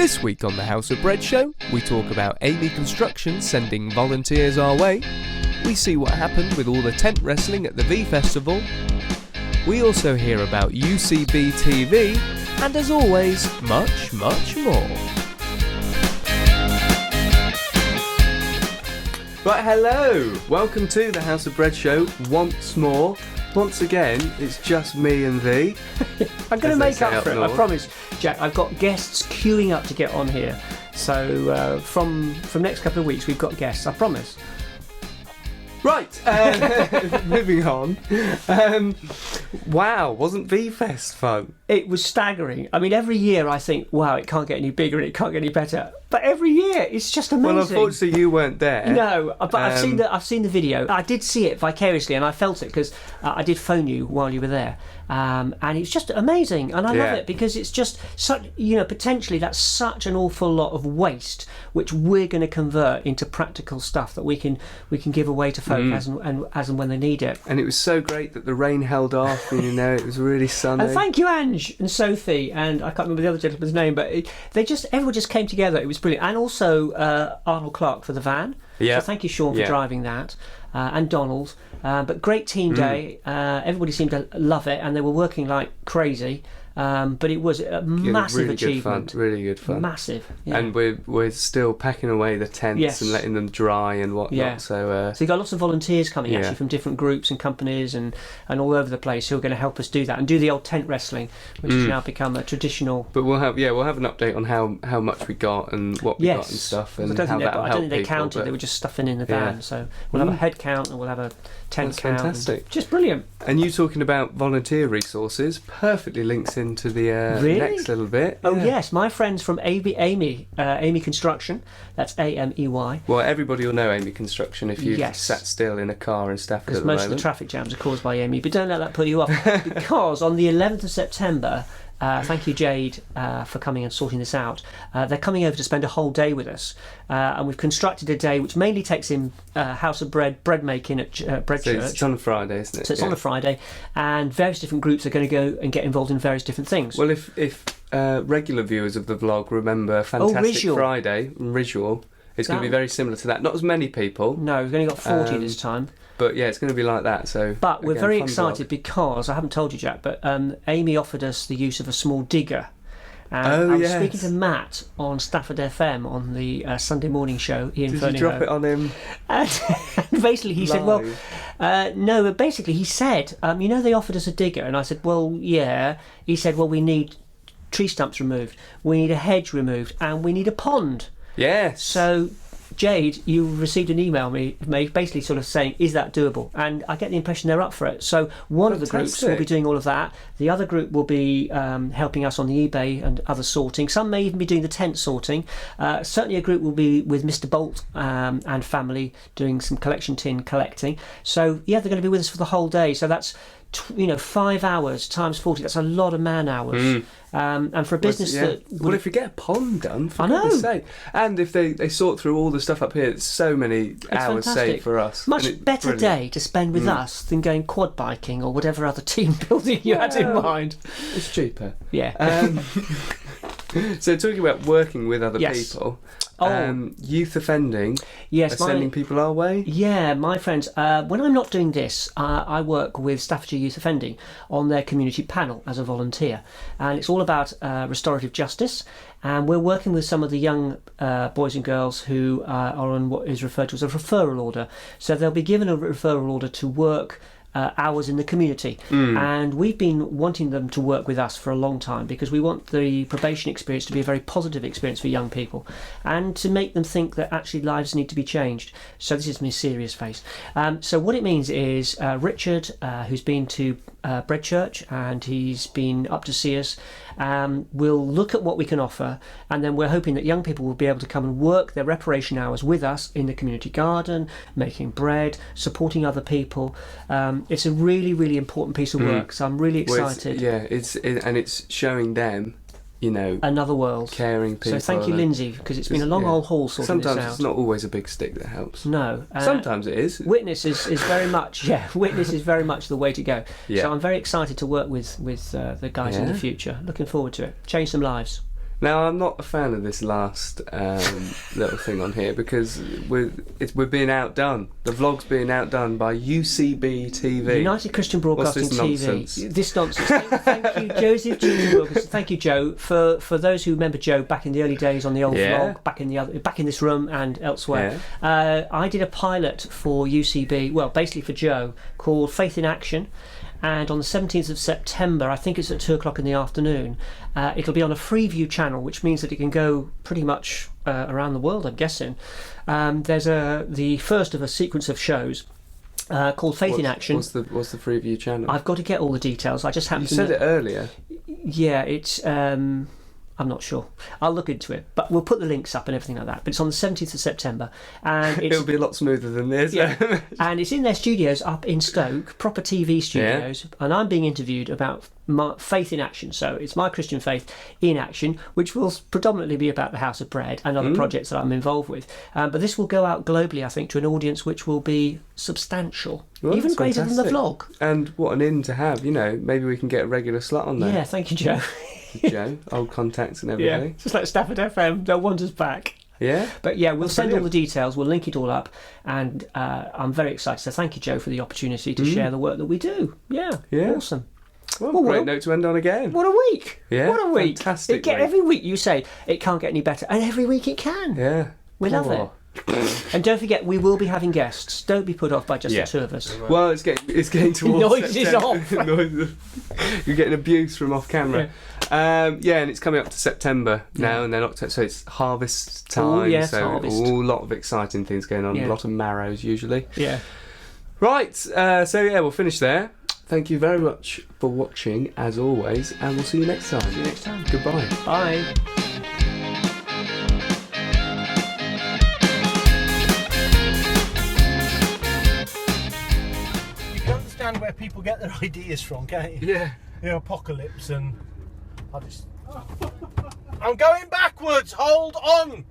This week on the House of Bread show, we talk about Amey Construction sending volunteers our way. We see what happened with all the tent wrestling at the V Festival. We also hear about UCB TV, and as always, much, much more. Right, hello! Welcome to the House of Bread show once more. Once again, it's just me and thee. I'm going to make up for it, I promise. Jack, I've got guests queuing up to get on here. So from next couple of weeks, we've got guests, I promise. Right, moving on. Wow, wasn't V-Fest fun? It was staggering. I mean, every year I think, wow, it can't get any bigger and it can't get any better. But every year, it's just amazing. Well, unfortunately, you weren't there. No, but I've seen the video. I did see it vicariously, and I felt it because I did phone you while you were there, and it's just amazing, and I love it because it's just such. Potentially that's such an awful lot of waste, which we're going to convert into practical stuff that we can give away to folk as and when they need it. And it was so great that the rain held off. It was really sunny. And thank you, Ange and Sophie, and I can't remember the other gentleman's name, but everyone just came together. It was brilliant, and also Arnold Clark for the van. So thank you, Sean, for driving that, and Donald. But great team day. Everybody seemed to love it, and they were working like crazy. But it was a massive achievement. Really good fun. Massive. Yeah. And we're still packing away the tents and letting them dry and whatnot. Yeah. So you got lots of volunteers coming actually from different groups and companies and all over the place who are going to help us do that and do the old tent wrestling, which has now become a traditional. But we'll have an update on how much we got and what we got and stuff, and how that'll help people. I don't think they counted. They were just stuffing in the van. So we'll have a head count and we'll have a tent count. Fantastic. Just brilliant. And you talking about volunteer resources perfectly links into the next little bit. Oh yes, my friends from Amey Construction. That's AMEY. Well, everybody will know Amey Construction if you've sat still in a car in Stafford. Because most of the traffic jams are caused by Amey. But don't let that put you off, because on the 11th of September. Thank you, Jade, for coming and sorting this out. They're coming over to spend a whole day with us, and we've constructed a day which mainly takes in House of Bread making at Bread Church. It's on a Friday, isn't it? So it's on a Friday, and various different groups are going to go and get involved in various different things. Well, if regular viewers of the vlog remember Fantastic Friday, Ritual, it's going to be very similar to that. Not as many people. No, we've only got 40 this time. But yeah, it's going to be like that. But we're very excited because I haven't told you, Jack, but Amey offered us the use of a small digger. And I was speaking to Matt on Stafford FM on the Sunday morning show. Ian Did you drop it on him? And basically, he said, "Well, no." But basically, he said, they offered us a digger," and I said, "Well, yeah." He said, "Well, we need tree stumps removed, we need a hedge removed, and we need a pond." Yes. So, Jade, you received an email basically sort of saying, is that doable? And I get the impression they're up for it. So one of the groups will be doing all of that. The other group will be helping us on the eBay and other sorting. Some may even be doing the tent sorting. Certainly a group will be with Mr. Bolt and family doing some collection tin collecting. So yeah, they're going to be with us for the whole day. So that's 5 hours times 40. That's a lot of man hours. And for a business well, if you get a pond done, for goodness sake, and if they sort through all the stuff up here, it's so many hours saved for us. Much better day to spend with us than going quad biking or whatever other team building you had in mind. It's cheaper. Yeah. So talking about working with other people. Youth offending are sending people our way? Yeah, my friends. When I'm not doing this, I work with Staffordshire Youth Offending on their community panel as a volunteer. And it's all about restorative justice. And we're working with some of the young boys and girls who are on what is referred to as a referral order. So they'll be given a referral order to work hours in the community, and we've been wanting them to work with us for a long time because we want the probation experience to be a very positive experience for young people and to make them think that actually lives need to be changed. So this is my serious face. So what it means is Richard, who's been to Bread Church and he's been up to see us, we'll look at what we can offer, and then we're hoping that young people will be able to come and work their reparation hours with us in the community garden, making bread, supporting other people. It's a really, really important piece of work, so I'm really excited. It's showing them, another world, caring people. So thank you, Lindsay, because it's been a long old haul sorting this out. Sometimes it's not always a big stick that helps. No, sometimes it is. Witness is very much Witness is very much the way to go. So I'm very excited to work with the guys in the future. Looking forward to it. Change some lives. Now, I'm not a fan of this last little thing on here because we're being outdone. The vlog's being outdone by UCB TV. United Christian Broadcasting What's this TV. nonsense? This nonsense. Thank you, Joseph Junior Wilkinson. Thank you, Joe. For those who remember Joe back in the early days on the old vlog, back in this room and elsewhere, I did a pilot for UCB. Well, basically for Joe, called Faith in Action. And on the 17th of September, I think it's at 2 o'clock in the afternoon, it'll be on a Freeview channel, which means that it can go pretty much around the world, I'm guessing. There's the first of a sequence of shows called Faith in Action. What's the Freeview channel? I've got to get all the details. I just happen to... You said it earlier. Yeah, it's... I'm not sure. I'll look into it, but we'll put the links up and everything like that. But it's on the 17th of September, and it'll be a lot smoother than this. Yeah. And it's in their studios up in Stoke, proper TV studios, and I'm being interviewed about my faith in action. So it's my Christian faith in action, which will predominantly be about the House of Bread and other projects that I'm involved with. But this will go out globally, I think, to an audience which will be substantial, even greater than the vlog. And what an in to have! You know, maybe we can get a regular slot on there. Yeah, thank you, Joe. Joe, old contacts and everything. Yeah, just like Stafford FM, no wonders back. Yeah. But yeah, we'll send all the details, we'll link it all up, and I'm very excited. So thank you, Joe, for the opportunity to share the work that we do. Yeah. Awesome. Well, great note to end on again. What a week. Yeah. What a week. Fantastic. Every week you say it can't get any better, and every week it can. Yeah. We love it. And don't forget, we will be having guests. Don't be put off by just the two of us. Well, it's getting towards noises off. You're getting abuse from off camera. And it's coming up to September now, and then October, so it's harvest time. Harvest. A lot of exciting things going on. A lot of marrows usually. Yeah. Right. We'll finish there. Thank you very much for watching, as always, and we'll see you next time. See you next time. Goodbye. Bye. Where people get their ideas from, can't you? Yeah. The apocalypse, and I'm going backwards. Hold on.